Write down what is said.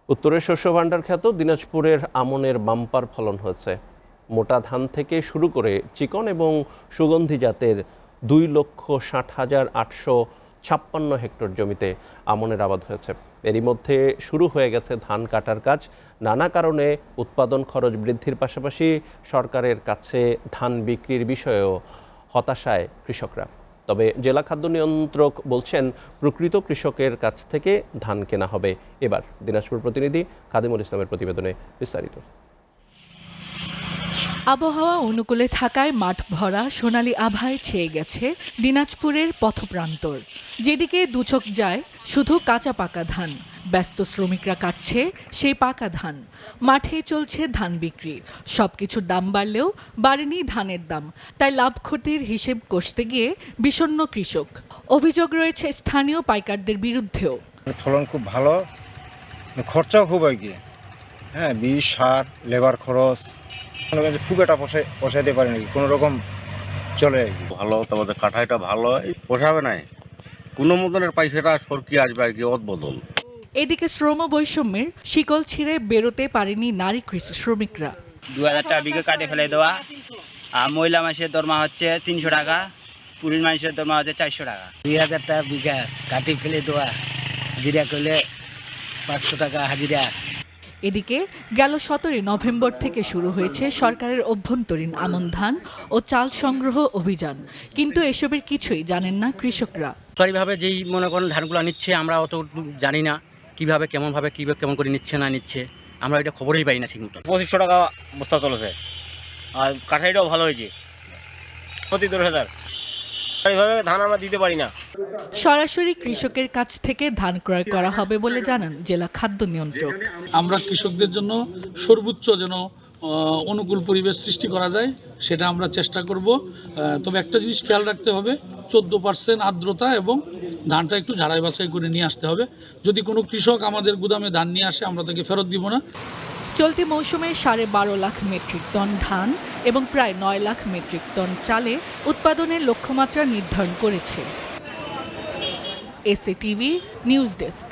উত্তরের শস্য ভাণ্ডার খ্যাত দিনাজপুরের আমনের বাম্পার ফলন হয়েছে। মোটা ধান থেকে শুরু করে চিকন এবং সুগন্ধি জাতের 2,60,856 হেক্টর জমিতে আমনের আবাদ হয়েছে। এরই মধ্যে শুরু হয়ে গেছে ধান কাটার কাজ। নানা কারণে উৎপাদন খরচ বৃদ্ধির পাশাপাশি সরকারের কাছে ধান বিক্রির বিষয়েও হতাশায় কৃষকরা। তবে জেলা খাদ্য নিয়ন্ত্রক বলছেন, প্রকৃত কৃষকের কাছ থেকে ধান কেনা হবে এবার। দিনাজপুর প্রতিনিধি খাদিমুল ইসলামের প্রতিবেদনে বিস্তারিত। আবহাওয়া অনুকূলে থাকায় মাঠ ভরা সোনালী আভায় ছেয়ে গেছে দিনাজপুরের পথপ্রান্তর। যেদিকে দুচোখ যায় শুধু কাঁচা পাকা ধান। ব্যস্ত শ্রমিকরা কাটছে সেই পাকা ধান। মাঠে চলছে ধান বিক্রি। সবকিছুর দাম বাড়লেও বাড়েনি ধানের দাম। তাই লাভ ক্ষতির হিসেব কষতে গিয়ে বিষণ্ণ কৃষক। অভিযোগ রয়েছে স্থানীয় পাইকারদের বিরুদ্ধেও। ফলন খুব ভালো, খরচাও খুব আর কি। বীজ, সার, লেবার খরচ খুব একটা পোষাইতে পারে নাকি, কোনো রকম চলে আর কি। ভালো, তোমাদের কাঠাইটা ভালো, পোষাবে নাই কোনো মতনের পয়সাটা সরকি আসবে আর কি, অদবদল। এদিকে শ্রম বৈষম্যের শিকল ছিঁড়ে বেরোতে পারেনি নারী কৃষি শ্রমিকরা। 2000 টাকা বিঘে কাটে ফেলে দেওয়া, আর মহিলা মানুষের দরমা হচ্ছে 300 টাকা, পুরুষ মানুষের দরমা হচ্ছে 400 টাকা। 2000 টাকা বিঘা কাটি ফেলে দেওয়া, হাজিরা করলে 500 টাকা হাজিরা। এদিকে গেল 17 নভেম্বর থেকে শুরু হয়েছে সরকারের অভ্যন্তরীণ আমন ধান ও চাল সংগ্রহ অভিযান, কিন্তু এসবের কিছুই জানেন না কৃষকরা। সরকারিভাবে যেই মনে করেন ধানগুলো নিচ্ছে, আমরা অত জানি না কিভাবে কেমন করে নিচ্ছে না নিচ্ছে, আমরা এটা খবরই পাই না ঠিক মতো। 2500 টাকা বস্তা চলেছে, আর কাঠাইটাও ভালো হয়েছে, প্রতি 10,000। এইভাবে ধান আমরা দিতে পারি না। সরাসরি কৃষকের কাছ থেকে ধান ক্রয় করা হবে বলে জানান জেলা খাদ্য নিয়ন্ত্রক। আমরা কৃষকদের জন্য সর্বোচ্চ যেন অনুকূল পরিবেশ সৃষ্টি করা যায় সেটা আমরা চেষ্টা করব। তবে একটা জিনিস খেয়াল রাখতে হবে, 14% আর্দ্রতা এবং ধানটা একটু ঝাড়াই বাছাই করে নিয়ে আসতে হবে। যদি কোনো কৃষক আমাদের গুদামে ধান নিয়ে আসে, আমরা তাকে ফেরত দিব না। চলতি মৌসুমে 12.5 লাখ মেট্রিক টন ধান এবং প্রায় 9 লাখ মেট্রিক টন চালে উৎপাদনের লক্ষ্যমাত্রা নির্ধারণ করেছে। SATV news desk.